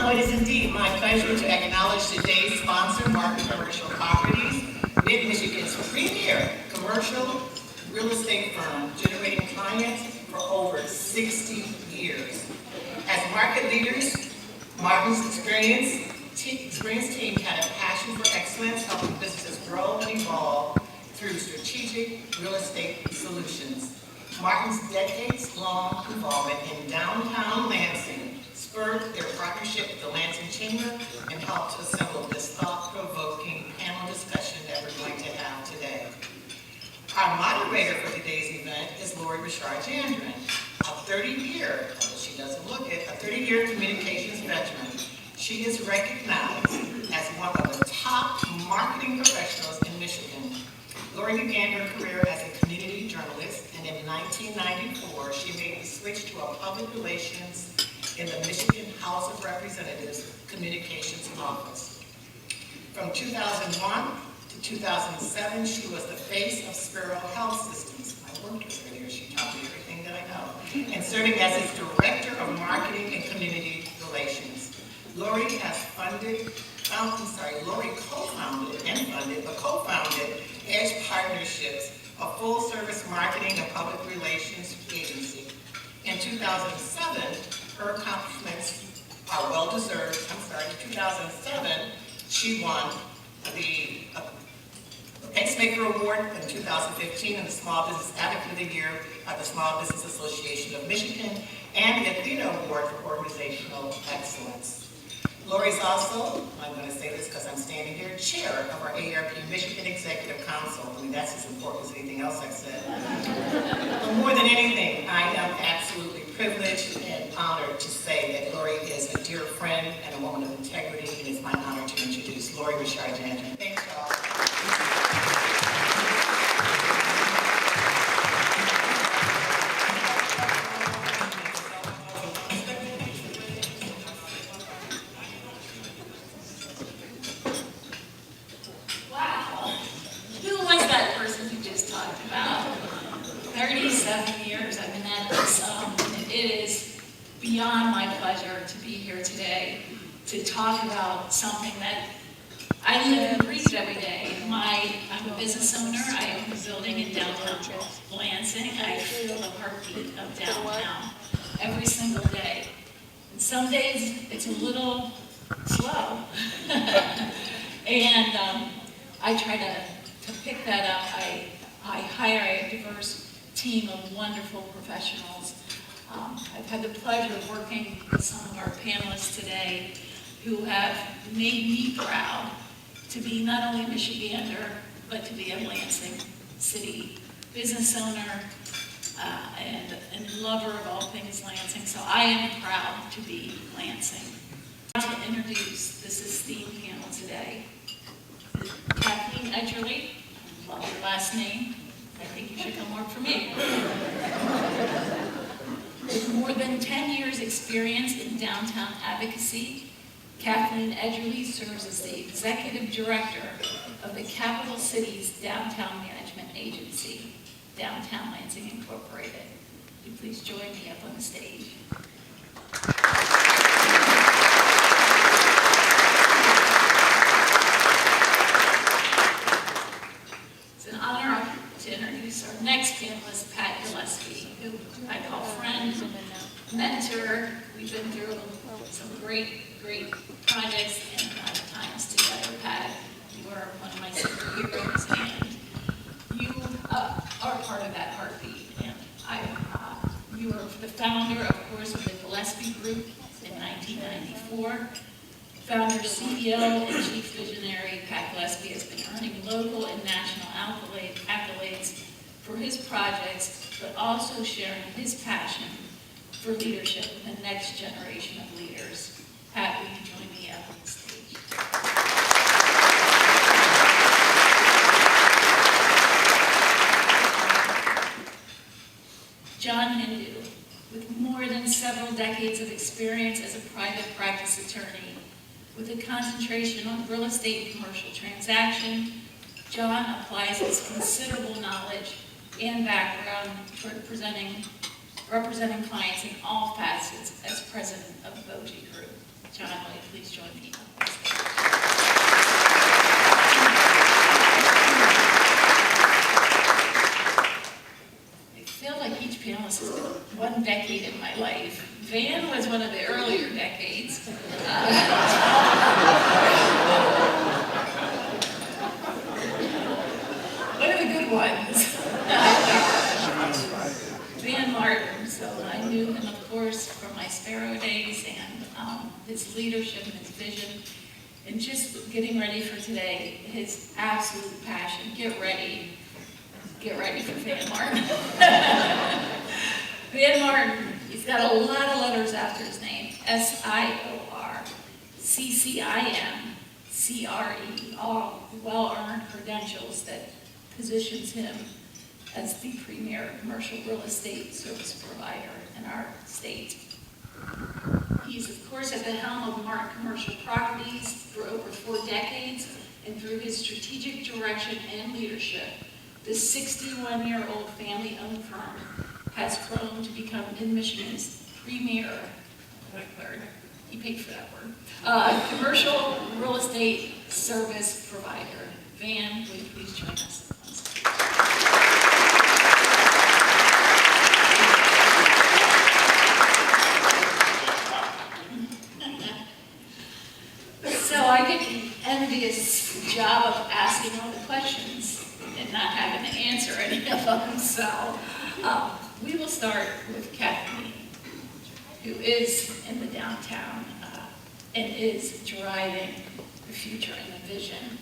It is indeed my pleasure to acknowledge today's sponsor, Market Commercial Properties, Mid-Michigan's premier commercial real estate firm, generating clients for over 60 years. As market leaders, Martin's experienced team had a passion for excellence, helping businesses grow and evolve through strategic real estate solutions. Martin's decades-long involvement in downtown Lansing spurred their partnership with the Lansing Chamber and helped to assemble this thought-provoking panel discussion that we're going to have today. Our moderator for today's event is Lorri Rishar, a 30-year communications veteran. She is recognized as one of the top marketing professionals in Michigan. Lorri began her career as a community journalist, and in 1994, she made the switch to a public relations in the Michigan House of Representatives Communications Office. From 2001 to 2007, she was the face of Sparrow Health Systems. I worked with her here. She taught me everything that I know. And serving as its Director of Marketing and Community Relations. Lorri co-founded Edge Partnerships, a full-service marketing and public relations agency. In 2007, her accomplishments are well-deserved. In 2007, she won the Pacemaker Award in 2015 and the Small Business Advocate of the Year by the Small Business Association of Michigan and the Athena Award for Organizational Excellence. Lorri's also, I'm going to say this because I'm standing here, chair of our AARP Michigan Executive Council. I mean, that's as important as anything else I've said. But more than anything, I am absolutely privileged and honored to say that Lorri is a dear friend and a woman of integrity, and it's my honor to introduce Lorri Rishar. Thanks, y'all. Beyond my pleasure to be here today to talk about something that I live and breathe every day. I'm a business owner. I own a building in downtown Lansing. I feel the heartbeat of downtown every single day. And some days it's a little slow. And I try to pick that up. I hire a diverse team of wonderful professionals. I've had the pleasure of working with some of our panelists today who have made me proud to be not only a Michigander, but to be a Lansing City business owner and lover of all things Lansing. So I am proud to be Lansing. To introduce this esteemed panel today, Cathleen Edgerly, love your last name. I think you should come work for me. With more than 10 years experience in downtown advocacy, Cathleen Edgerly serves as the Executive Director of the Capital City's Downtown Management Agency, Downtown Lansing Incorporated. Would you please join me up on the stage? It's an honor to introduce our next panelist, Pat Gillespie, who I call friend, mentor. We've been through some great projects and times together, Pat. You are one of my superheroes, and you are part of that heartbeat. And you were the founder, of course, of the Gillespie Group in 1994. Founder, CEO, and Chief Visionary Pat Gillespie has been earning local and national accolades for his projects, but also sharing his passion for leadership with the next generation of leaders. Pat, will you join me up on the stage? John Hindo, with more than several decades of experience as a private practice attorney, with a concentration on real estate and commercial transaction, John applies his considerable knowledge and background toward presenting representing clients in all facets as president of Boji Group. John, will you please join me on the stage? I feel like each panelist has been one decade in my life. Van was one of the earlier decades. One of the good ones. Van Martin, so I knew him, of course, from my Sparrow days and his leadership and his vision. And just getting ready for today, his absolute passion. Get ready for Van Martin. Van Martin, he's got a lot of letters after his name. SIOR, CCIM, CRE, all well-earned credentials that positions him as the premier commercial real estate service provider in our state. He's, of course, at the helm of Martin Commercial Properties for over 4 decades, and through his strategic direction and leadership, this 61-year-old family-owned firm has grown to become Michigan's premier, he paid for that word, commercial real estate service provider. Van, will you please join us? So I get the envious job of asking all the questions and not having to answer any of them. So we will start with Cathleen, who is in the downtown and is driving the future and the vision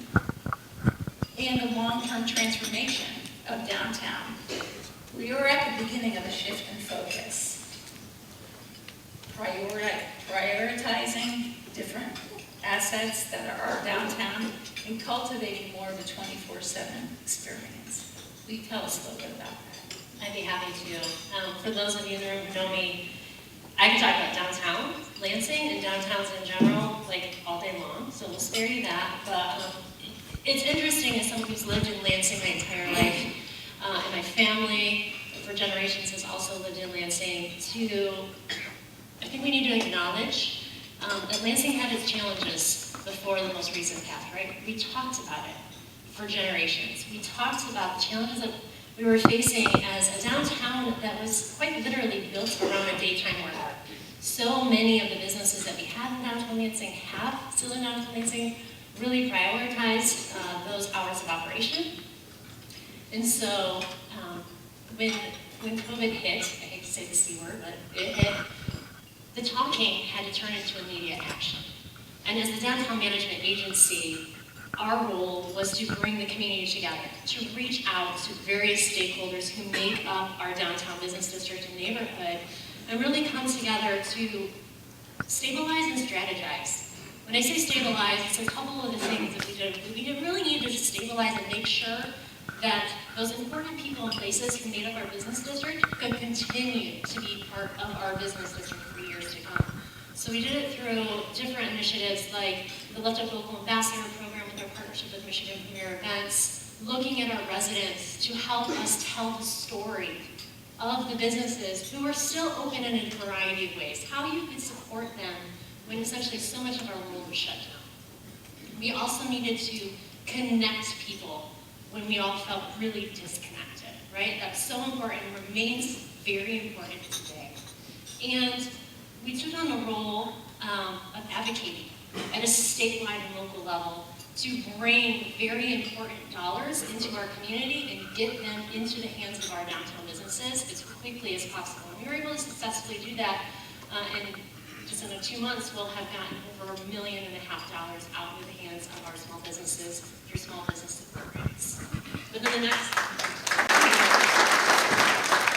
and the long-term transformation of downtown. We are at the beginning of a shift in focus, prioritizing different assets that are our downtown and cultivating more of a 24/7 experience. Will you tell us a little bit about that? I'd be happy to. For those of you who know me, I can talk about downtown Lansing and downtowns in general, like all day long, so we'll spare you that. But it's interesting as someone who's lived in Lansing my entire life, and my family for generations has also lived in Lansing, I think we need to acknowledge that Lansing had its challenges before the most recent path, right? We talked about it for generations. We talked about the challenges that we were facing as a downtown that was quite literally built around a daytime work. So many of the businesses that we have in downtown Lansing still in downtown Lansing, really prioritized those hours of operation. And so when COVID hit, I hate to say the C word, but it hit, the talking had to turn into immediate action. And as the downtown management agency, our role was to bring the community together, to reach out to various stakeholders who make up our downtown business district and neighborhood, and really come together to stabilize and strategize. When I say stabilize, it's a couple of the things that we did. We really needed to stabilize and make sure that those important people and places who made up our business district could continue to be part of our business district for years to come. So we did it through different initiatives like the Lift Up Local Ambassador Program with our partnership with Michigan Premier Events, looking at our residents to help us tell the story of the businesses who are still open in a variety of ways, how you could support them when essentially so much of our world was shut down. We also needed to connect people when we all felt really disconnected, right? That's so important and remains very important today. And we took on the role of advocating at a statewide and local level to bring very important dollars into our community and get them into the hands of our downtown businesses as quickly as possible. And we were able to successfully do that, and just in 2 months, we'll have gotten over $1.5 million out into the hands of our small businesses through small business programs. But then the next,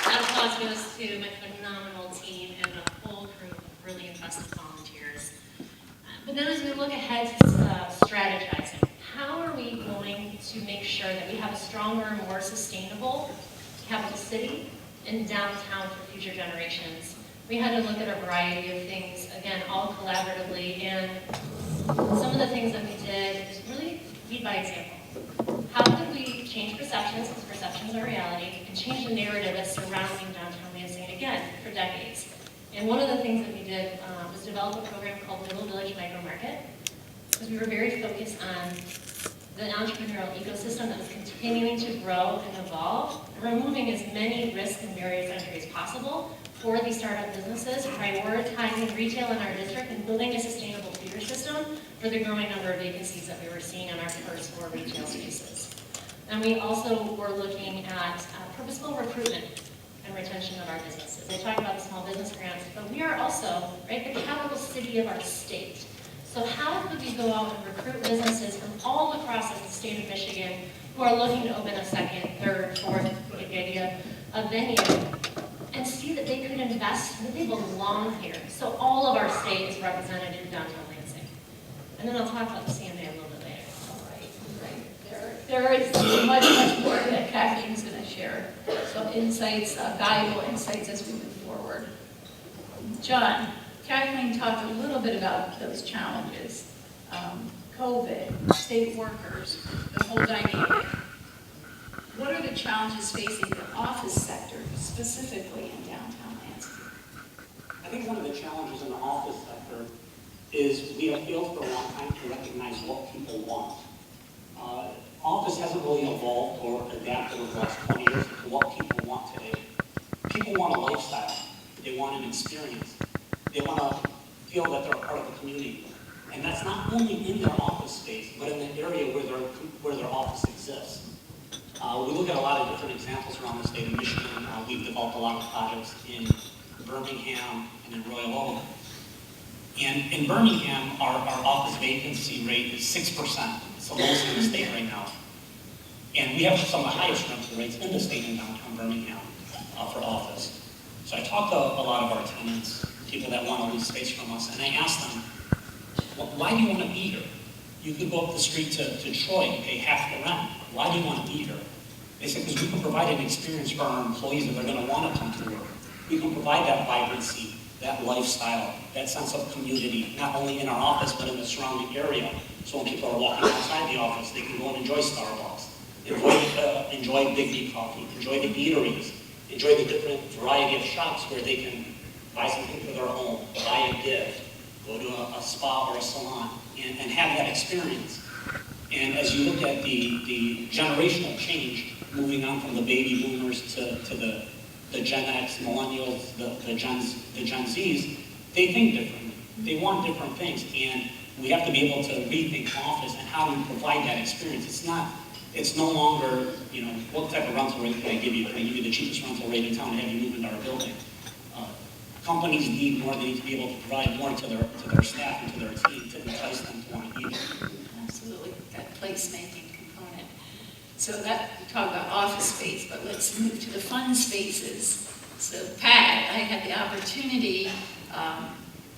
that applause goes to my phenomenal team and a whole group of really impressive volunteers. But then as we look ahead to strategizing, how are we going to make sure that we have a stronger, more sustainable capital city and downtown for future generations? We had to look at a variety of things, again, all collaboratively, and some of the things that we did is really lead by example. How could we change perceptions, because perceptions are reality, and change the narrative that's surrounding downtown Lansing? Again, And one of the things that we did was develop a program called Middle Village Micro Market, because we were very focused on the entrepreneurial ecosystem that was continuing to grow and evolve, and removing as many risks and barriers to entry as possible for these startup businesses, prioritizing retail in our district and building a sustainable feeder system for the growing number of vacancies that we were seeing on our first floor retail spaces. And we also were looking at purposeful recruitment and retention of our businesses. I talked about the small business grants, but we are also, right, the capital city of our state. So how could we go out and recruit businesses from all across the state of Michigan who are looking to open a second, third, fourth, a venue, and see that they could invest, that they belong here. So all of our state is represented in downtown Lansing. And then I'll talk about the CMA a little bit later. Right. There is much, much more that Kathleen's going to share. Some insights, valuable insights as we move forward. John, Kathleen talked a little bit about those challenges. COVID, state workers, the whole dynamic. What are the challenges facing the office sector, specifically in downtown Lansing? I think one of the challenges in the office sector is we have failed for a long time to recognize what people want. Office hasn't really evolved or adapted over the last 20 years to what people want today. People want a lifestyle. They want an experience. They want to feel that they're a part of the community. And that's not only in their office space, but in the area where their office exists. We look at a lot of different examples around the state of Michigan. We've developed a lot of projects in Birmingham and in Royal Oak. And in Birmingham, our office vacancy rate is 6%. It's the lowest in the state right now. And we have some of the highest rental rates in the state in downtown Birmingham for office. So I talked to a lot of our tenants, people that want to lease space from us, and I asked them, well, why do you want to be here? You could go up the street to Troy and pay half the rent. Why do you want to be here? They said, because we can provide an experience for our employees that they're going to want to come to work. We can provide that vibrancy, that lifestyle, that sense of community, not only in our office, but in the surrounding area. So when people are walking outside the office, they can go and enjoy Starbucks, enjoy Big D Coffee, enjoy the eateries, enjoy the different variety of shops where they can buy something for their home, buy a gift, go to a spa or a salon, and have that experience. And as you look at the generational change, moving on from the baby boomers to the Gen X, millennials, the Gen Zs, they think differently. They want different things, and we have to be able to rethink office and how we provide that experience. It's no longer, what type of rental rate can I give you? Can I give you the cheapest rental rate in town and have you move into our building? Companies need more. They need to be able to provide more to their staff and to their team to entice them to want to be there. Absolutely, that placemaking component. So that, we talk about office space, but let's move to the fun spaces. So Pat, I had the opportunity,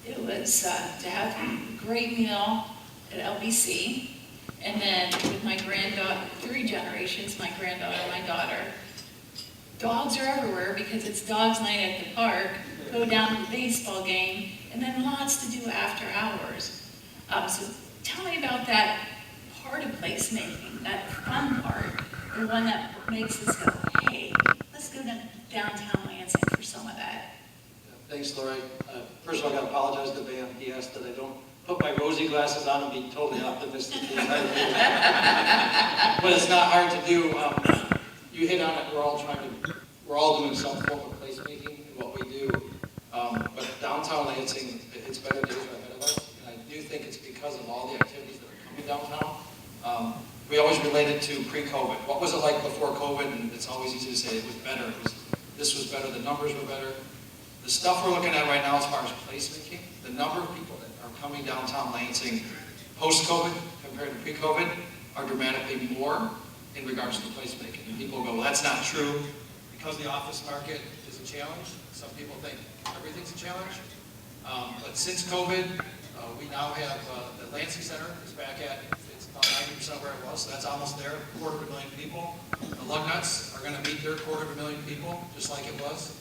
it was to have a great meal at LBC, and then with my granddaughter, 3 generations, my granddaughter, my daughter. Dogs are everywhere because it's dogs night at the park, go down to the baseball game, and then lots to do after hours. So tell me about that part of placemaking, that fun part, the one that makes us go, hey, let's go to downtown Lansing for some of that. Thanks, Lorri. First of all, I got to apologize to Ben. He asked that I don't put my rosy glasses on and be totally optimistic the entire meeting. But it's not hard to do. You hit on it. We're all doing some form of placemaking in what we do. But downtown Lansing, its better days are ahead of us. And I do think it's because of all the activities that are coming downtown. We always relate it to pre-COVID. What was it like before COVID? And it's always easy to say it was better. This was better. The numbers were better. The stuff we're looking at right now as far as placemaking, the number of people that are coming downtown Lansing post-COVID compared to pre-COVID are dramatically more in regards to placemaking. And people go, well, that's not true because the office market is a challenge. Some people think everything's a challenge. But since COVID, we now have the Lansing Center is back at, it's about 90% where it was, so that's almost there, 250,000 people. The Lugnuts are going to meet their 250,000 people, just like it was.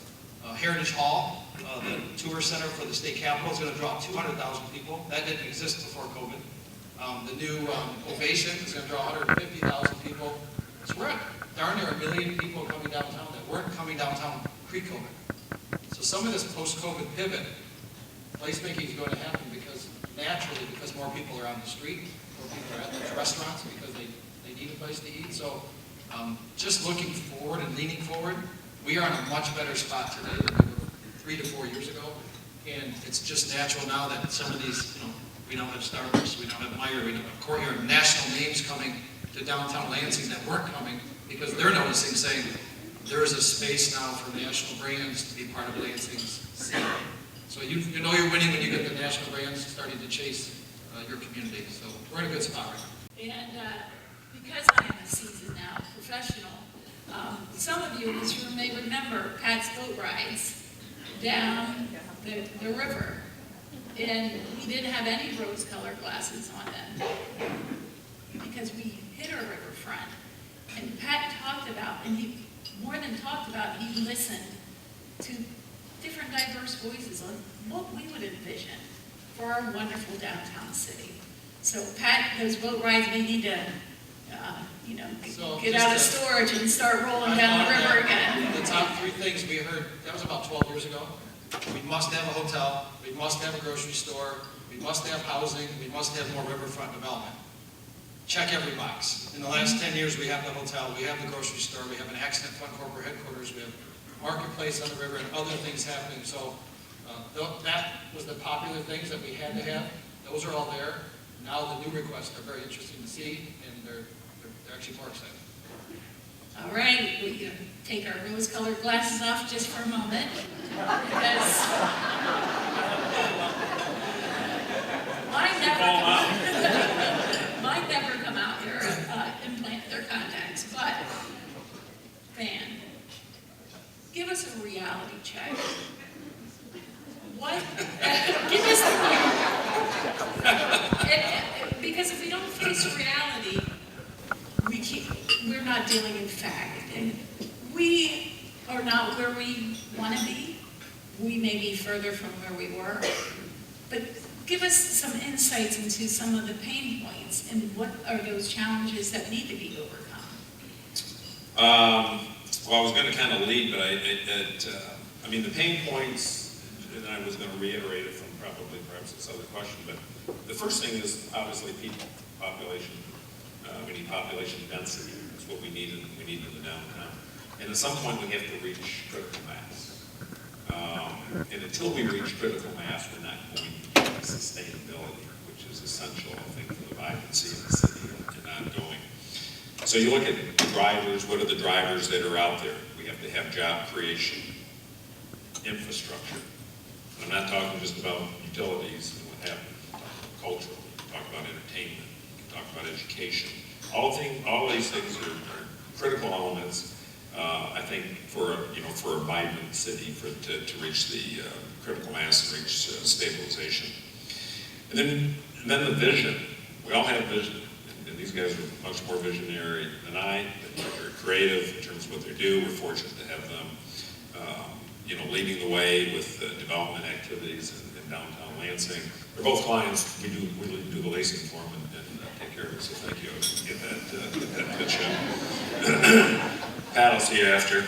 Heritage Hall, the tour center for the state capitol, is going to draw 200,000 people. That didn't exist before COVID. The new Ovation is going to draw 150,000 people. So we're at darn near 1 million people coming downtown that weren't coming downtown pre-COVID. So some of this post-COVID pivot, placemaking is going to happen because naturally, because more people are on the street, more people are at those restaurants because they need a place to eat. So just looking forward and leaning forward, we are in a much better spot today than we were 3 to 4 years ago. And it's just natural now that some of these, we don't have Starbucks, we don't have Meijer, we don't have Courtyard, national names coming to downtown Lansing that weren't coming because they're noticing, saying, there is a space now for national brands to be part of Lansing's scene. So you know you're winning when you get the national brands starting to chase your community. So we're in a good spot right now. And because I am a seasoned now professional, some of you in this room may remember Pat's boat rides down the river. And we didn't have any rose-colored glasses on them because we hit our riverfront. And Pat talked about, and he more than talked about, he listened to different diverse voices on what we would envision for our wonderful downtown city. So Pat, those boat rides may need to, get out of storage and start rolling down the river again. The top 3 things we heard, that was about 12 years ago. We must have a hotel, we must have a grocery store, we must have housing, we must have more riverfront development. Check every box. In the last 10 years, we have the hotel, we have the grocery store, we have an accident fund corporate headquarters, we have marketplace on the river and other things happening. So that was the popular things that we had to have. Those are all there. Now the new requests are very interesting to see, and they're actually more exciting. All right, we're going to take our rose-colored glasses off just for a moment, because mine never come out here and implant their contacts, but Van, give us a reality check. What? Give us the because if we don't face reality, we're not dealing in fact. And we are not where we want to be. We may be further from where we were. But give us some insights into some of the pain points and what are those challenges that need to be overcome. Well, I was going to kind of lead, but I mean, the pain points, and I was going to reiterate it from perhaps this other question, but the first thing is obviously people, population. We need population density. That's what we need in the downtown. And at some point, we have to reach critical mass. And until we reach critical mass, we're not going to get sustainability, which is essential, I think, for the vibrancy of the city and ongoing. So you look at the drivers. What are the drivers that are out there? We have to have job creation, infrastructure. I'm not talking just about utilities and what have you. I'm talking about cultural. We can talk about entertainment. We can talk about education. All these things are critical elements, I think, for a vibrant city to reach the critical mass and reach stabilization. And then the vision. We all have vision, and these guys are much more visionary than I. They're creative in terms of what they do. We're fortunate to have them, leading the way with development activities in downtown Lansing. They're both clients. We do the Lansing for them and take care of it. So thank you. Get that pitch in. Pat, I'll see you after.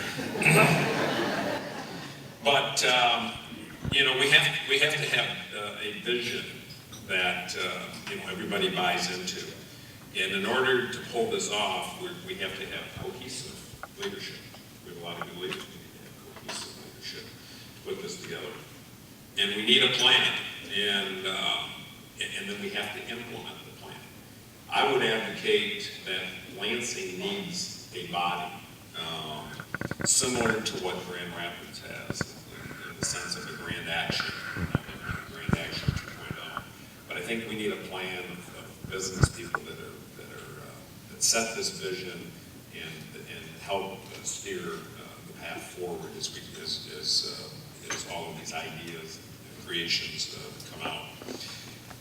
But we have to have a vision that everybody buys into. And in order to pull this off, we have to have cohesive leadership. We have a lot of good leaders. We need to have cohesive leadership to put this together. And we need a plan, and then we have to implement the plan. I would advocate that Lansing needs a body similar to what Grand Rapids has, in the sense of a grand action, grand action 2.0. But I think we need a plan of business people that set this vision and help steer the path forward as all of these ideas and creations come out.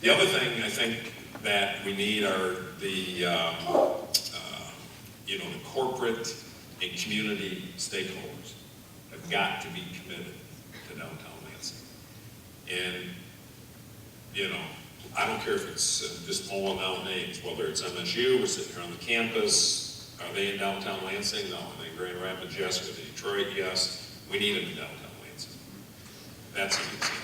The other thing I think that we need are the corporate and community stakeholders have got to be committed to downtown Lansing. And I don't care if it's just pulling out names, whether it's MSU, we're sitting here on the campus. Are they in downtown Lansing? No. Are they in Grand Rapids? Yes. Are they in Detroit? Yes. We need them in downtown Lansing. That's an example.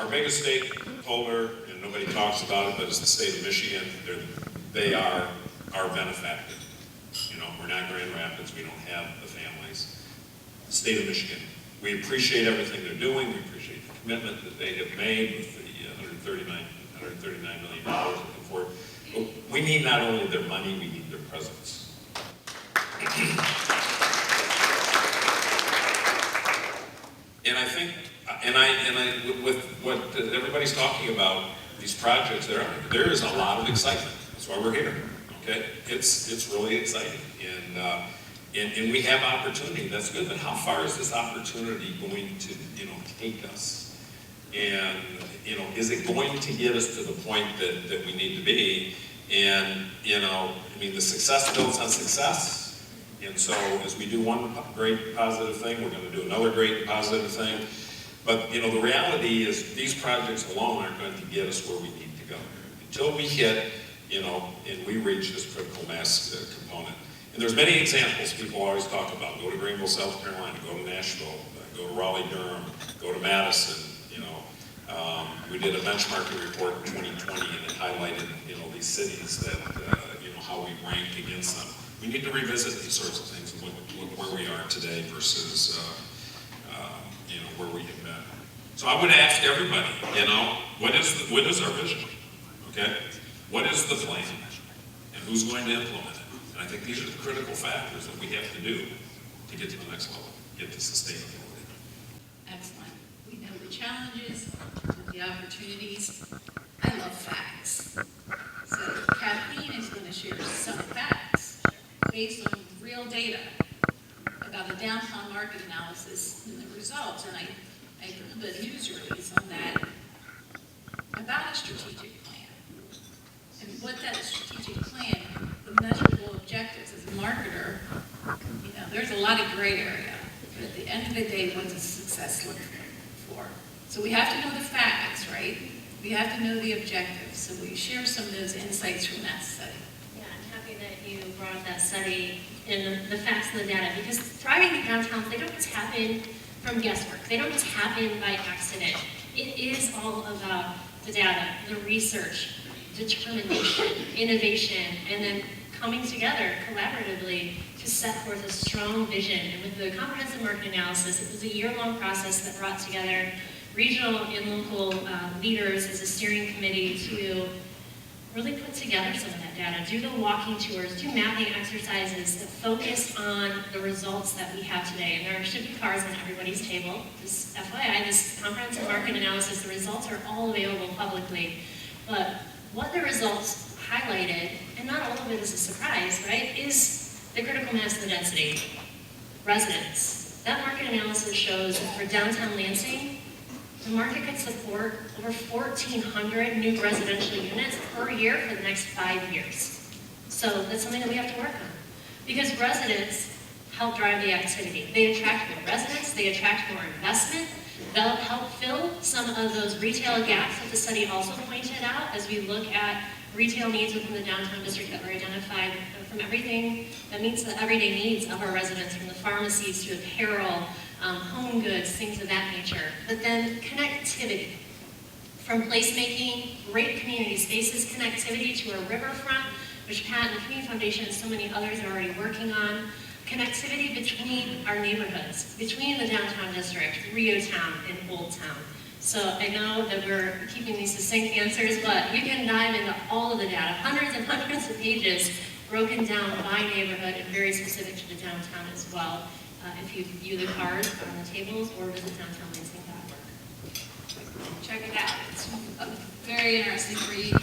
Our biggest stakeholder, and nobody talks about it, but it's the state of Michigan. They are our benefactor. You know, we're not Grand Rapids, we don't have the families. The state of Michigan, we appreciate everything they're doing, we appreciate the commitment that they have made with the $139 million looking forward. But we need not only their money, we need their presence. And I think, with what everybody's talking about, these projects, there is a lot of excitement. That's why we're here. Okay, it's really exciting, and we have opportunity. That's good. But how far is this opportunity going to, take us? And is it going to get us to the point that we need to be? And the success builds on success. And so, as we do one great positive thing, we're going to do another great positive thing. But the reality is, these projects alone aren't going to get us where we need to go until we hit. And we reach this critical mass component. And there's many examples people always talk about. Go to Greenville, South Carolina, go to Nashville, go to Raleigh, Durham, go to Madison. We did a benchmarking report in 2020 and it highlighted, these cities that, how we rank against them. We need to revisit these sorts of things and look where we are today versus, where we have been. So I would ask everybody, what is our vision? Okay? What is the plan? And who's going to implement it? And I think these are the critical factors that we have to do to get to the next level, get to sustainability. Excellent. We know the challenges, the opportunities. I love facts. So Kathleen is going to share some facts based on real data about the downtown market analysis and the results. And I put a news release on that about a strategic plan. And what that strategic plan, the measurable objectives as a marketer, there's a lot of gray area. But at the end of the day, what does success look for? So we have to know the facts, right? We have to know the objectives. So we share some of those insights from that study. Yeah, I'm happy that you brought up that study and the facts and the data, because thriving downtowns, they don't just happen from guesswork. They don't just happen by accident. It is all about the data, the research, determination, innovation, and then coming together collaboratively to set forth a strong vision. And with the comprehensive market analysis, it was a year-long process that brought together regional and local leaders as a steering committee to really put together some of that data, do the walking tours, do mapping exercises that focus on the results that we have today. And there should be cards on everybody's table. Just FYI, this comprehensive market analysis, the results are all available publicly. But what the results highlighted, and not all of it is a surprise, right, is the critical mass of the density. Residents. That market analysis shows that for downtown Lansing, the market could support over 1,400 new residential units per year for the next 5 years. So that's something that we have to work on. Because residents help drive the activity. They attract more residents, they attract more investment, they'll help fill some of those retail gaps that the study also pointed out as we look at retail needs within the downtown district that were identified from everything that meets the everyday needs of our residents, from the pharmacies to apparel, home goods, things of that nature. But then connectivity, from placemaking, great community spaces connectivity to a riverfront, which Pat and the Community Foundation and so many others are already working on. Connectivity between our neighborhoods, between the downtown district, Rio Town, and Old Town. So I know that we're keeping these succinct answers, but you can dive into all of the data, hundreds and hundreds of pages broken down by neighborhood and very specific to the downtown as well. If you view the cards on the tables or visit downtownlansing.org. Check it out. It's a very interesting read.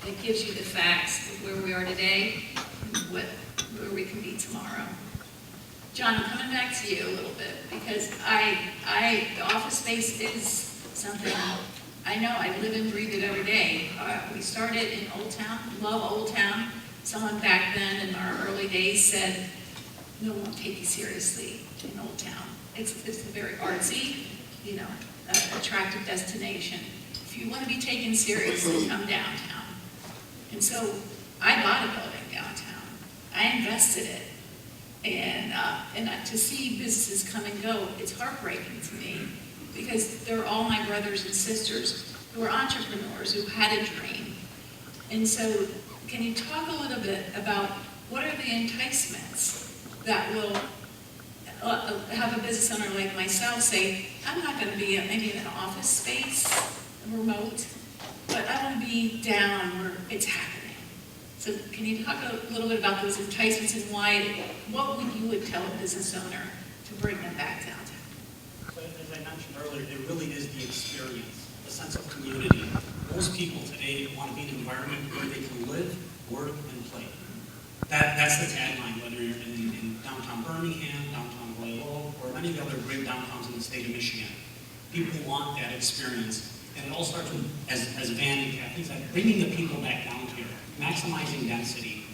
It gives you the facts of where we are today and where we can be tomorrow. John, I'm coming back to you a little bit because the office space is something I know. I live and breathe it every day. We started in Old Town, love Old Town. Someone back then in our early days said, no one will take you seriously in Old Town. It's a very artsy, attractive destination. If you want to be taken seriously, come downtown. And so I bought a building downtown. I invested it. And to see businesses come and go, it's heartbreaking to me, because they're all my brothers and sisters who are entrepreneurs, who had a dream. And so, can you talk a little bit about what are the enticements that will have a business owner like myself say, I'm not going to be maybe in an office space, remote, but I want to be down where it's happening. So can you talk a little bit about those enticements and what would you tell a business owner to bring them back downtown? So as I mentioned earlier, it really is the experience, the sense of community. Most people today want to be in an environment where they can live, work, and play. That's the tagline, whether you're in downtown Birmingham, downtown Loyola, or any of the other great downtowns in the state of Michigan. People want that experience. And it all starts with, as Van and Kathleen said, bringing the people back down here, maximizing density.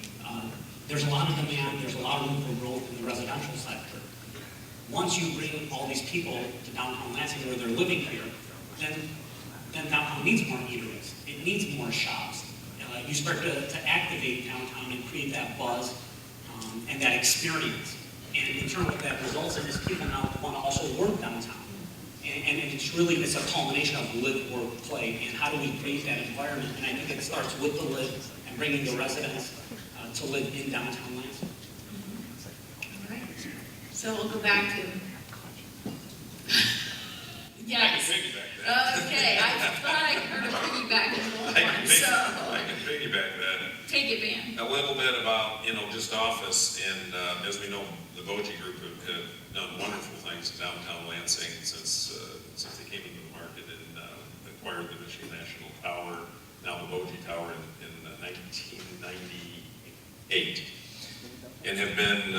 There's a lot of demand, there's a lot of room for growth in the residential sector. Once you bring all these people to downtown Lansing where they're living here, then downtown needs more eateries. It needs more shops. You start to activate downtown and create that buzz and that experience. And in turn, what that results in is people now want to also work downtown. And it's a culmination of live, work, play, and how do we create that environment? And I think it starts with the live and bringing the residents to live in downtown Lansing. All right. So we'll go back to. Yes. I can piggyback that. Okay, I thought I heard a piggyback in the one, so. I can piggyback that. Take it, Van. A little bit about, just office, and as we know, the Boji Group have done wonderful things in downtown Lansing since they came into the market and acquired the Michigan National Tower, now the Boji Tower in 1998, and have been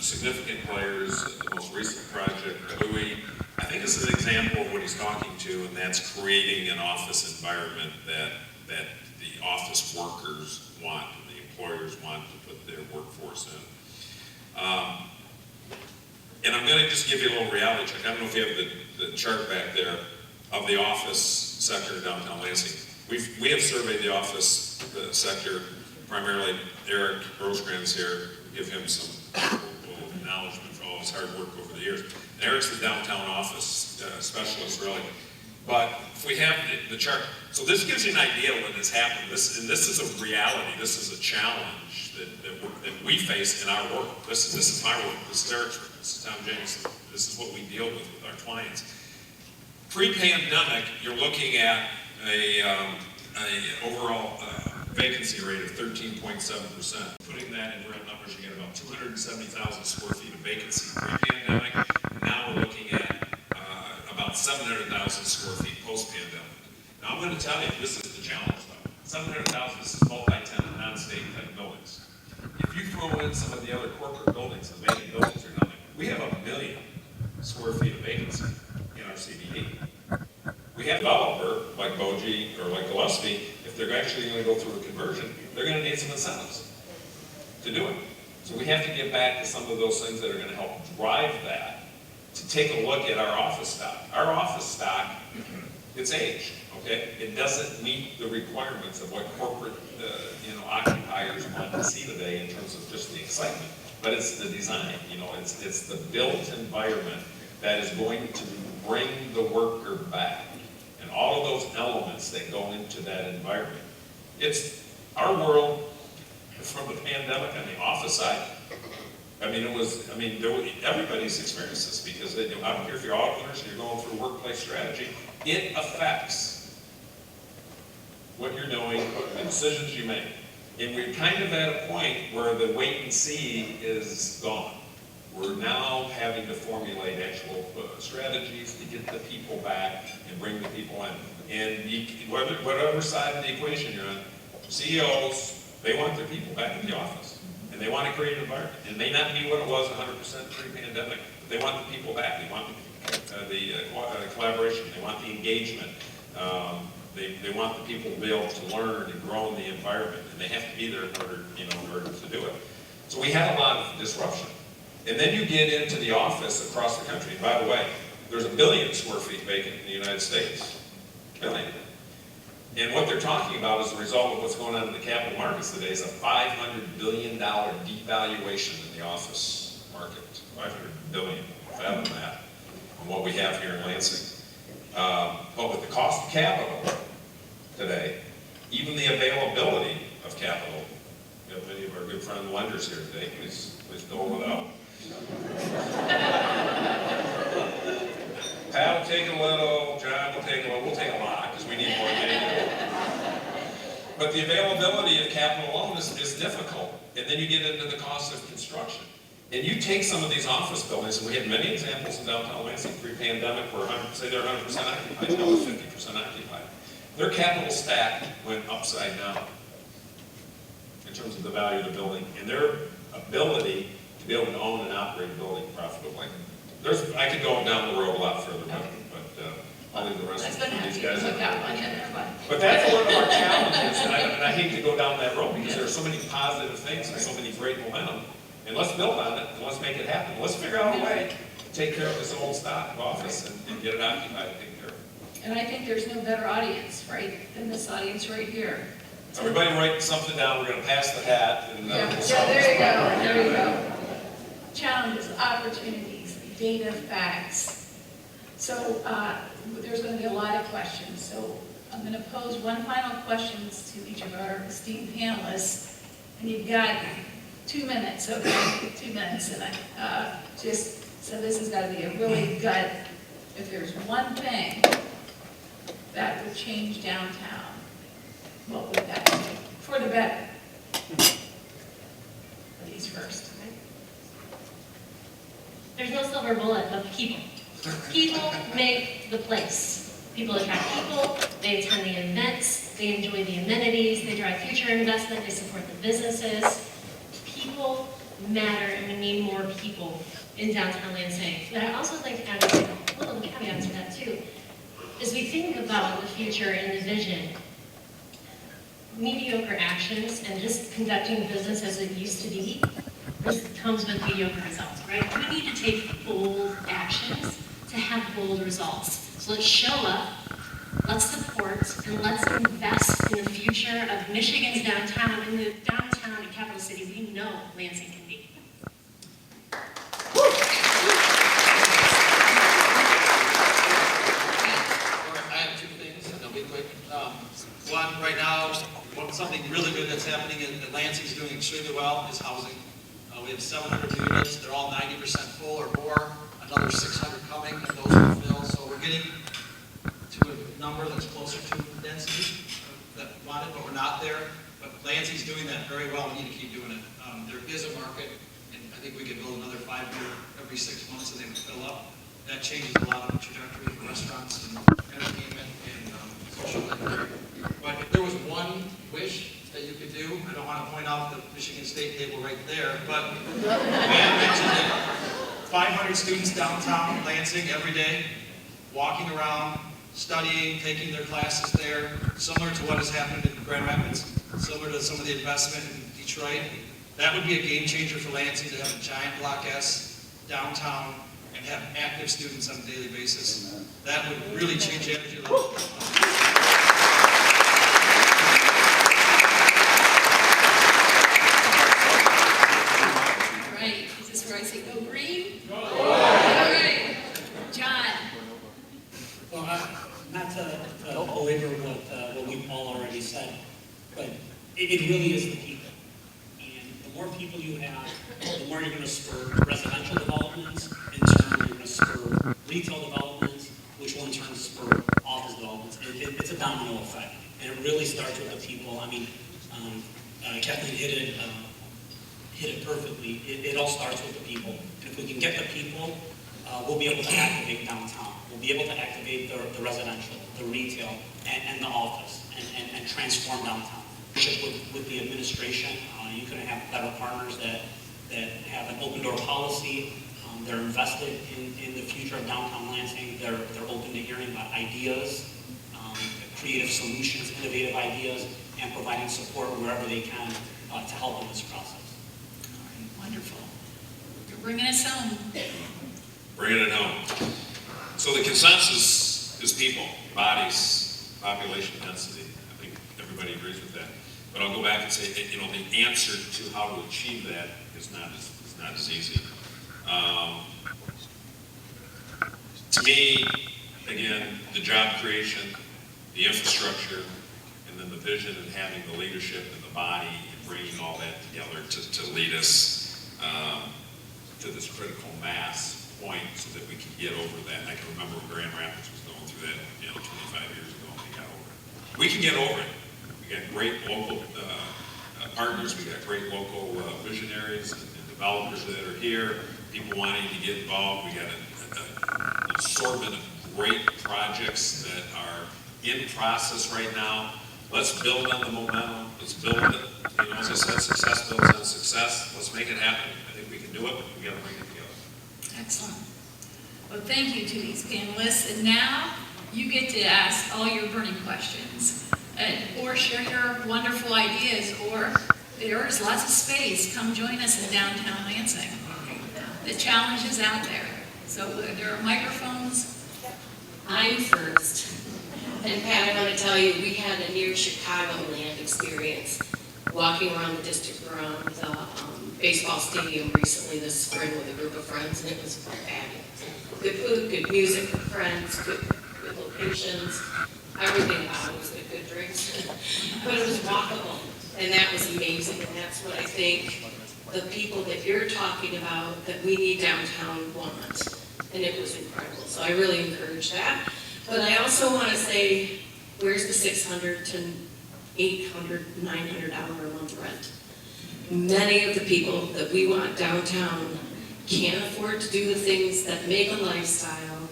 significant players. The most recent project, Louis, I think this is an example of what he's talking to, and that's creating an office environment that the office workers want and the employers want to put their workforce in. And I'm going to just give you a little reality check. I don't know if you have the chart back there of the office sector in downtown Lansing. We have surveyed the office sector, primarily Eric Rosecrans here. Give him some little acknowledgement for all his hard work over the years. And Eric's the downtown office specialist, really. But if we have the chart, so this gives you an idea of what has happened. This is a reality. This is a challenge that we face in our work. This is my work. This is Eric's work. This is Tom Jameson. This is what we deal with our clients. Pre-pandemic, you're looking at a overall vacancy rate of 13.7%. Putting that in real numbers, you get about 270,000 square feet of vacancy pre-pandemic. Now we're looking at about 700,000 square feet post-pandemic. Now I'm going to tell you, this is the challenge though. 700,000, this is multi-tenant, non-state type buildings. If you throw in some of the other corporate buildings, the vacant buildings are nothing. We have 1 million square feet of vacancy in our CBD. We have a developer like Boji or like Gillespie, if they're actually going to go through a conversion, they're going to need some incentives to do it. So we have to get back to some of those things that are going to help drive that, to take a look at our office stock. Our office stock, it's aged, okay? It doesn't meet the requirements of what corporate occupiers want to see today in terms of just the excitement. But it's the design, it's the built environment that is going to bring the worker back. And all of those elements that go into that environment. It's our world from the pandemic on the office side. Everybody's experienced this because I don't care if you're entrepreneurs and you're going through workplace strategy, it affects what you're doing, the decisions you make. And we're kind of at a point where the wait and see is gone. We're now having to formulate actual strategies to get the people back and bring the people in. And whatever side of the equation you're on, CEOs, they want their people back in the office. And they want to create an environment. It may not be what it was 100% pre-pandemic, but they want the people back. They want the collaboration. They want the engagement. They want the people to be able to learn and grow in the environment. And they have to be there in order to do it. So we had a lot of disruption. And then you get into the office across the country. And by the way, there's 1 billion square feet vacant in the United States. 1 billion. And what they're talking about as a result of what's going on in the capital markets today is a $500 billion devaluation in the office market, 500 billion, fathom that, on what we have here in Lansing. But with the cost of capital today, even the availability of capital, we have many of our good friend lenders here today, please dole it out. Pat will take a little, John will take a little, we'll take a lot, because we need more data. But the availability of capital alone is difficult, and then you get into the cost of construction. And you take some of these office buildings, and we have many examples in downtown Lansing pre-pandemic where say they're 100% occupied, now it's 50% occupied. Their capital stack went upside down in terms of the value of the building and their ability to be able to own and operate a building profitably. I could go down the road a lot further, but I'll leave the rest of these guys. But that's one of our challenges, and I hate to go down that road because there are so many positive things and so many great momentum. And let's build on it, and let's make it happen. Let's figure out a way to take care of this old stock office and get it occupied and taken care of. And I think there's no better audience, right, than this audience right here. Everybody write something down, we're gonna pass the hat, and Yeah, we'll there you go. Challenges, opportunities, data, facts. So there's going to be a lot of questions. So I'm going to pose one final question to each of our esteemed panelists, and you've got 2 minutes, okay? 2 minutes, and so this has got to be a really gut. If there's one thing that would change downtown, what would that be? For the better. Ladies first. There's no silver bullet, but people. People make the place. People attract people, they attend the events, they enjoy the amenities, they drive future investment, they support the businesses. People matter, and we need more people in downtown Lansing. But I also think to add a little caveat to that too. As we think about the future and the vision, mediocre actions and just conducting business as it used to be, this comes with mediocre results, right? We need to take bold actions to have bold results. So let's show up, let's support, and let's invest in the future of Michigan's downtown and the downtown and capital city we know Lansing can be. I have 2 things, and they'll be quick. One, right now, something really good that's happening and Lansing's doing extremely well is housing. We have 700 units, they're all 90% full or more, another 600 coming, and those will fill. So we're getting to a number that's closer to the density that we wanted, but we're not there. But Lansing's doing that very well, we need to keep doing it. There is a market, and I think we could build another 5 here every 6 months and they would fill up. That changes a lot of the trajectory for restaurants and entertainment and social life. But if there was one wish that you could do, I don't want to point out the Michigan State table right there, but Van mentioned it. 500 students downtown Lansing every day, walking around, studying, taking their classes there, similar to what has happened in Grand Rapids, similar to some of the investment in Detroit. That would be a game changer for Lansing to have a giant Block S downtown and have active students on a daily basis. That would really change the energy level. Right, is this where I say go green? Go! All right, John. Well, not to belabor what we've all already said, but it really is the people. And the more people you have, the more you're going to spur residential developments, in turn you're going to spur retail developments, which will in turn spur office developments. It's a domino effect, and it really starts with the people. I mean, Cathleen hit it perfectly. It all starts with the people. And if we can get the people, we'll be able to activate downtown. We'll be able to activate the residential, the retail, and the office, and transform downtown. With the administration, you can have better partners that have an open door policy. They're invested in the future of downtown Lansing. They're open to hearing about ideas, creative solutions, innovative ideas, and providing support wherever they can to help in this process. All right, wonderful. You're bringing us home. Bringing it home. So the consensus is people, bodies, population density. I think everybody agrees with that. But I'll go back and say, the answer to how to achieve that is not as easy. me, again, the job creation, the infrastructure, and then the vision and having the leadership and the body and bringing all that together to lead us to this critical mass point so that we can get over that. And I can remember when Grand Rapids was going through that, 25 years ago, and we got over it. We can get over it. We got great local partners, we got great local visionaries and developers that are here, people wanting to get involved. We got an assortment of great projects that are in process right now. Let's build on the momentum. Let's build it. As I said, success builds on success. Let's make it happen. I think we can do it, but we got to bring it together. Excellent. Well, thank you to these panelists. And now you get to ask all your burning questions or share your wonderful ideas, or there is lots of space. Come join us in downtown Lansing. The challenge is out there. So there are microphones. I'm first. And Pat, I want to tell you, we had a near Chicagoland experience walking around the district around the baseball stadium recently this spring with a group of friends, and it was fabulous. Good food, good music, good friends, good locations, everything about it was good drinks. But it was walkable, and that was amazing, and that's what I think the people that you're talking about that we need downtown want. And it was incredible. So I really encourage that. But I also want to say, where's the $600 to $800, $900 a month rent? Many of the people that we want downtown can't afford to do the things that make a lifestyle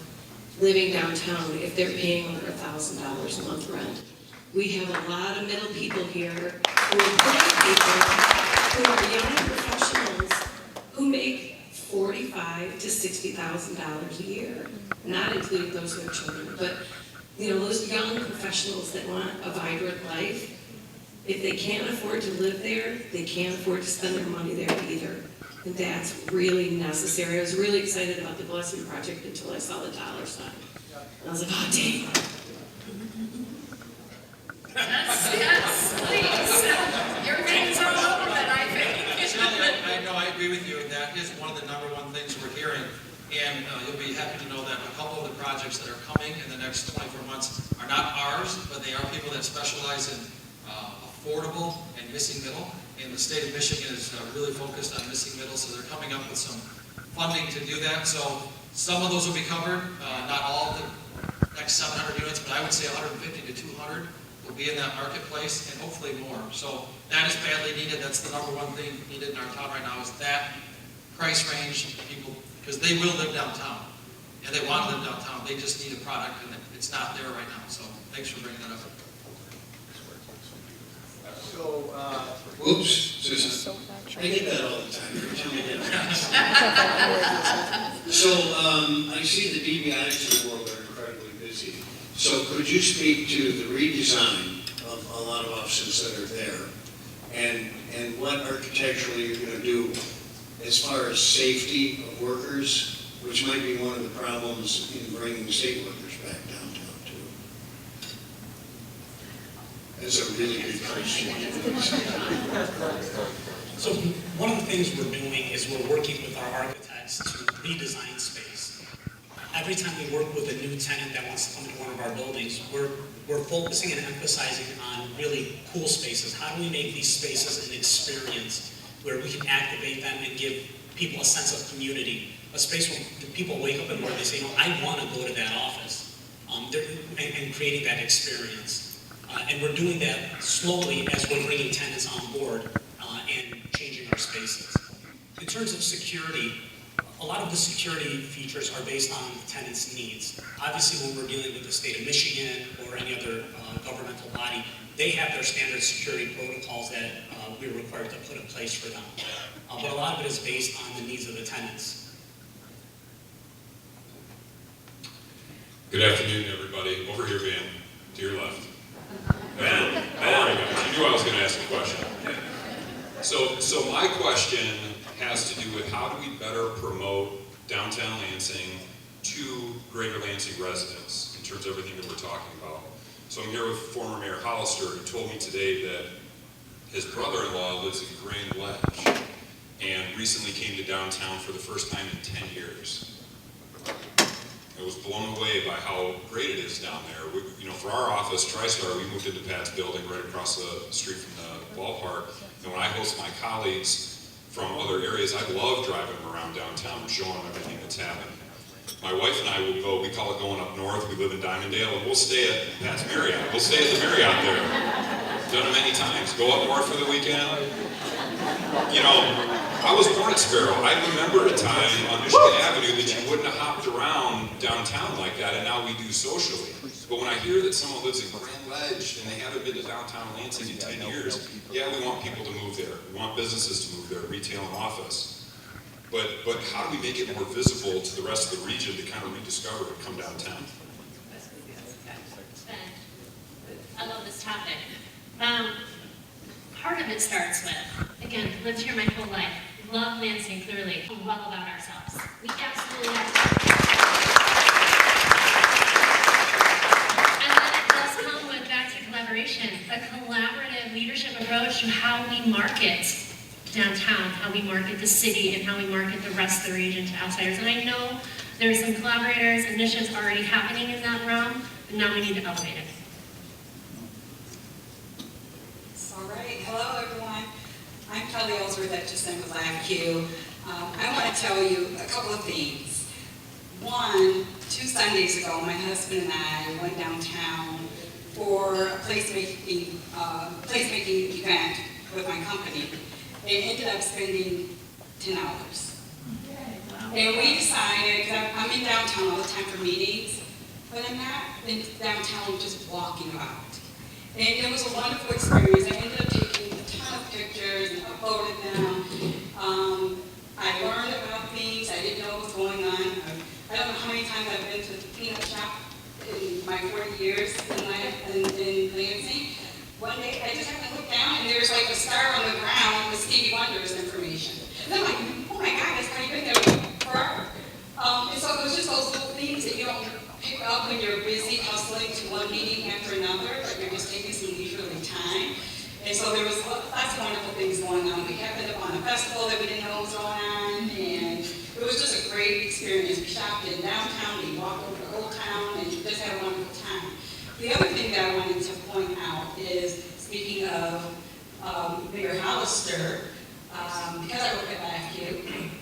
living downtown if they're paying over $1,000 a month rent. We have a lot of middle people here who are great people, who are young professionals who make $45,000 to $60,000 a year, not including those who have children. But those young professionals that want a vibrant life, if they can't afford to live there, they can't afford to spend their money there either. And that's really necessary. I was really excited about the Gillespie project until I saw the dollar sign. I was like, oh, dang. Yes, please. Your name's all over that, I think. I know, I agree with you, and that is one of the number one things we're hearing. And you'll be happy to know that a couple of the projects that are coming in the next 24 months are not ours, but they are people that specialize in affordable and missing middle. And the state of Michigan is really focused on missing middle, so they're coming up with some funding to do that. So some of those will be covered, not all of the next 700 units, but I would say 150 to 200 will be in that marketplace, and hopefully more. So that is badly needed. That's the number one thing needed in our town right now, is that price range people, because they will live downtown, and they want to live downtown. They just need a product, and it's not there right now. So thanks for bringing that up. So, whoops, Susan. I get that all the time. So, I see the DBIs in the world are incredibly busy. So could you speak to the redesign of a lot of offices that are there, and what architecturally you're going to do as far as safety of workers, which might be one of the problems in bringing state workers back downtown too? That's a really good question. So one of the things we're doing is we're working with our architects to redesign space. Every time we work with a new tenant that wants to come to one of our buildings, we're focusing and emphasizing on really cool spaces. How do we make these spaces an experience where we can activate them and give people a sense of community? A space where people wake up and where they say, I want to go to that office, and creating that experience. And we're doing that slowly as we're bringing tenants on board and changing our spaces. In terms of security, a lot of the security features are based on the tenant's needs. Obviously, when we're dealing with the state of Michigan or any other governmental body, they have their standard security protocols that we're required to put in place for them. But a lot of it is based on the needs of the tenants. Good afternoon, everybody. Over here, Van, to your left. Van, how are you guys? You knew I was going to ask a question. So my question has to do with how do we better promote downtown Lansing to greater Lansing residents in terms of everything that we're talking about. So I'm here with former Mayor Hollister, who told me today that his brother-in-law lives in Grand Ledge and recently came to downtown for the first time in 10 years. I was blown away by how great it is down there. For our office, TriStar, we moved into Pat's building right across the street from the ballpark. And when I host my colleagues from other areas, I love driving around downtown and showing them everything that's happening. My wife and I will go, we call it going up north, we live in Diamondale, and we'll stay at Pat's Marriott. We'll stay at the Marriott there. Done it many times. Go up north for the weekend. I was born at Sparrow. I remember a time on Michigan Avenue that you wouldn't have hopped around downtown like that, and now we do socially. But when I hear that someone lives in Grand Ledge and they haven't been to downtown Lansing in 10 years, yeah, we want people to move there. We want businesses to move there, retail and office. But how do we make it more visible to the rest of the region to kind of rediscover and come downtown? I love this topic. Part of it starts with, again, lived here my whole life, love Lansing clearly, well about ourselves. We absolutely have to. And then it does come with, back to collaboration, a collaborative leadership approach to how we market downtown, how we market the city, and how we market the rest of the region to outsiders. And I know there's some collaborators, initiatives already happening in that realm, but now we need to elevate it. All right, hello everyone. I'm Kelly Ellsworth at December's IQ. I want to tell you a couple of things. One, 2 Sundays ago, my husband and I went downtown for a placemaking event with my company. It ended up spending 10 hours. And we decided, because I'm in downtown all the time for meetings, but I'm not in downtown just walking about. And it was a wonderful experience. I ended up taking a ton of pictures and uploaded them. I learned about things I didn't know was going on. I don't know how many times I've been to the peanut shop in my 40 years in Lansing. One day I just happened to look down and there's like a star on the ground with Stevie Wonder's information. And I'm like, oh my God, that's probably been there forever. And so it was just those little things that you don't pick up when you're busy hustling to one meeting after another, but you're just taking some leisurely time. And so there was lots of wonderful things going on. We happened upon a festival that we didn't know was going on, and it was just a great experience. We shopped in downtown, we walked over the whole town, and just had a wonderful time. The other thing that I wanted to point out is, speaking of Mayor Hollister, because I work at IFQ,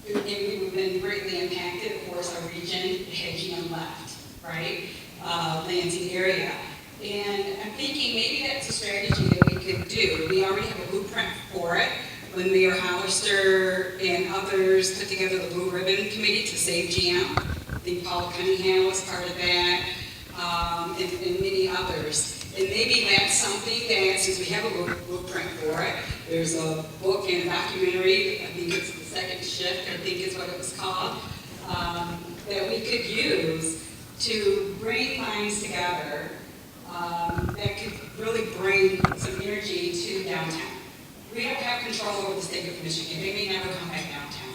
we've been greatly impacted. Of course, our region had GM left, right? Lansing area. And I'm thinking maybe that's a strategy that we could do. We already have a blueprint for it. When Mayor Hollister and others put together the Blue Ribbon Committee to save GM, I think Paul Cunningham was part of that, and many others. And maybe that's something that, since we have a blueprint for it, there's a book and a documentary, I think it's The Second Shift, I think is what it was called, that we could use to bring minds together that could really bring some energy to downtown. We don't have control over the state of Michigan. They may never come back downtown.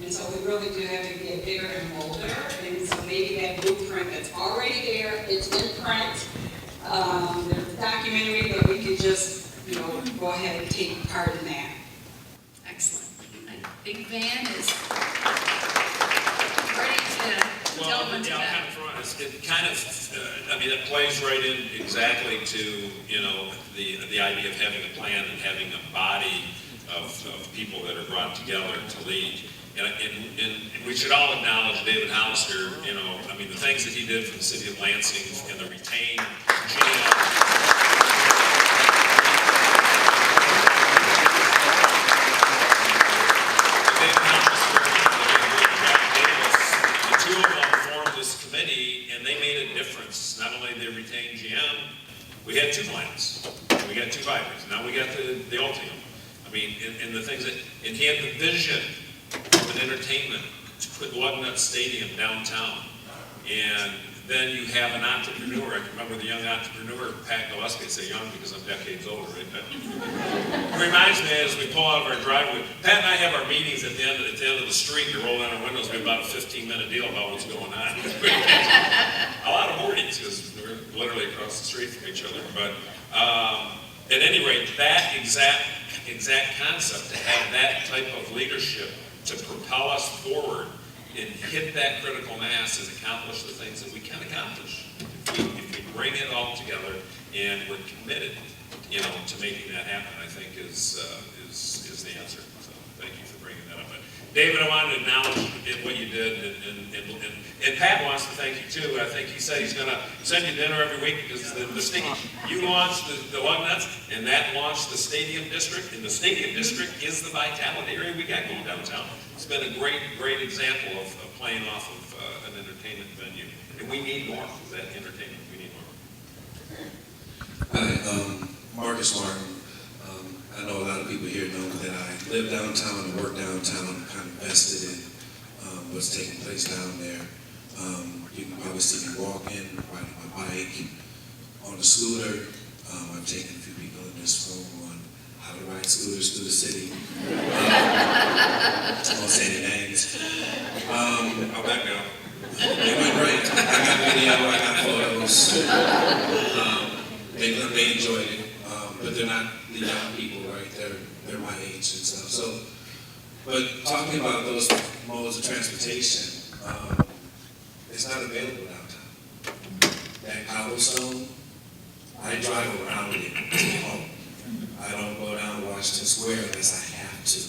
And so we really do have to get bigger and bolder. And so maybe that blueprint that's already there, it's in print, there's a documentary that we could just, go ahead and take part in that. Excellent. I think Van is ready to delve into that. It kind of, it plays right in exactly to, the idea of having a plan and having a body of people that are brought together to lead. And we should all acknowledge David Hollister, the things that he did for the city of Lansing and the retained GM. And they made a difference. Not only did they retain GM, we had 2 plants. We got 2 fibers. Now we got the Ultium. And the things that, and he had the vision of an entertainment to put Lugnut Stadium downtown. And then you have an entrepreneur. I can remember the young entrepreneur, Pat Gillespie. I say young because I'm decades older, right? It reminds me as we pull out of our driveway. Pat and I have our meetings at the end of the street. We roll down our windows. We have about a 15-minute deal about what's going on. A lot of mornings because we're literally across the street from each other. But at any rate, that exact concept, to have that type of leadership to propel us forward and hit that critical mass and accomplish the things that we can accomplish. If we bring it all together and we're committed, to making that happen, I think is the answer. So thank you for bringing that up. But David, I wanted to acknowledge what you did, and Pat wants to thank you too. I think he said he's going to send you dinner every week because you launched the lug nuts, and that launched the Stadium District, and the Stadium District is the vitality area we got going downtown. It's been a great example of playing off of an entertainment venue, and we need more of that entertainment. We need more. Hi, Marcus Martin. I know a lot of people here know that I live downtown and work downtown. I'm kind of vested in what's taking place down there. You can probably see me walking, riding my bike, on a scooter. I've taken a few people in this room on how to ride scooters through the city. I won't say any names. How'd that go? It went great. I got video, I got photos. They enjoyed it, but they're not the young people, right? They're my age and stuff. So, but talking about those modes of transportation, it's not available downtown. That cobblestone, I drive around it to get home. I don't go down Washington Square unless I have to,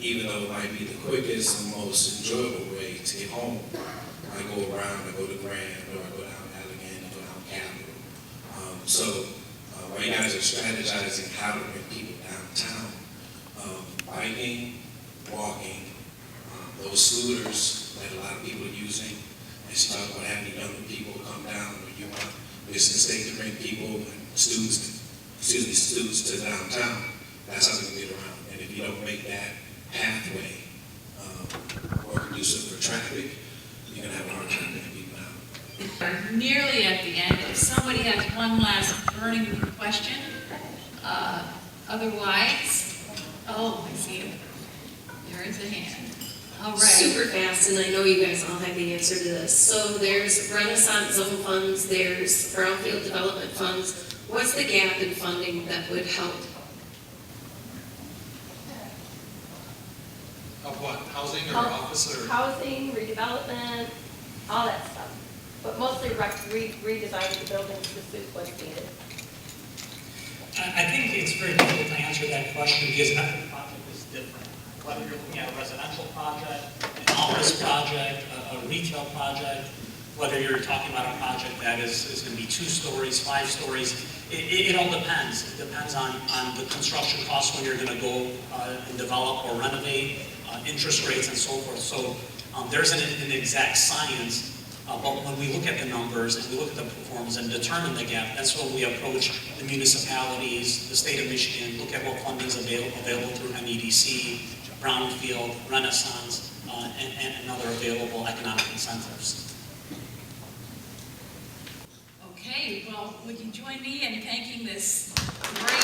even though it might be the quickest and most enjoyable way to get home. I go around, I go to Grand, or I go down Allegan, I go down Capitol. So while you guys are strategizing how to bring people downtown, biking, walking, those scooters that a lot of people are using, and she talked about having younger people come down, or you want Michigan State to bring people and students to downtown. That's how we can get around. And if you don't make that pathway more conducive for traffic, you're gonna have a hard time getting people out. We're nearly at the end. If somebody has one last burning question, otherwise, I see you. There is a hand. All right. Super fast, and I know you guys all have the answer to this. So there's Renaissance Zone funds, there's Brownfield Development funds. What's the gap in funding that would help? Of what, housing or office or? Housing, redevelopment, all that stuff. But mostly redesigning the buildings to suit what's needed. I think it's very difficult to answer that question because every project is different. Whether you're looking at a residential project, an office project, a retail project, whether you're talking about a project that is going to be 2 stories, 5 stories, it all depends. It depends on the construction costs when you're going to go and develop or renovate, interest rates and so forth. So there's an exact science. But when we look at the numbers and we look at the performance and determine the gap, that's when we approach the municipalities, the state of Michigan, look at what funding is available through MEDC, Brownfield, Renaissance, and other available economic incentives. Okay, well, would you join me in thanking this great...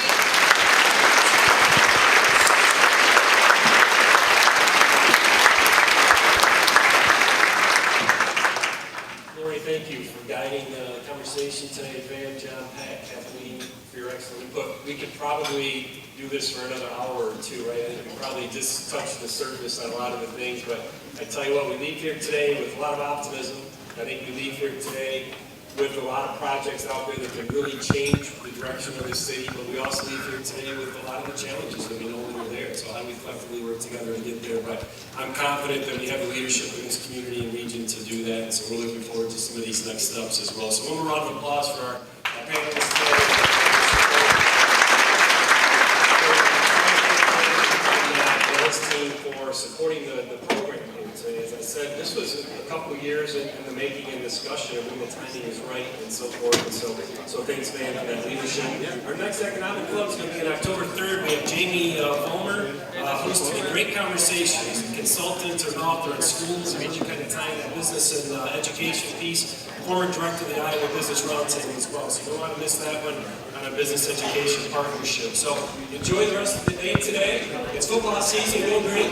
Lorri, thank you for guiding the conversation today. Van, John, Pat, Kathleen, for your excellent input. We could probably do this for another hour or 2, right? I think we probably just touched the surface on a lot of the things, but I tell you what, we leave here today with a lot of optimism. I think we leave here today with a lot of projects out there that can really change the direction of the city, but we also leave here today with a lot of the challenges that we know that are there. So how do we collectively work together to get there? But I'm confident that we have the leadership in this community and region to do that. And so we're looking forward to some of these next steps as well. So one more round of applause for our panelists today. Team for supporting the program here today. As I said, this was a couple of years in the making and discussion of when the timing is right and so forth. And so thanks, man, for that leadership. Our next economic club is going to be on October 3rd. We have Jamie Fulmer hosting a great conversation. He's a consultant or an author in schools, and you kind of tie that business and education piece. Former director of the Iowa Business Roundtable as well. So you don't want to miss that one on a business education partnership. So enjoy the rest of the day today. It's football season. Go green.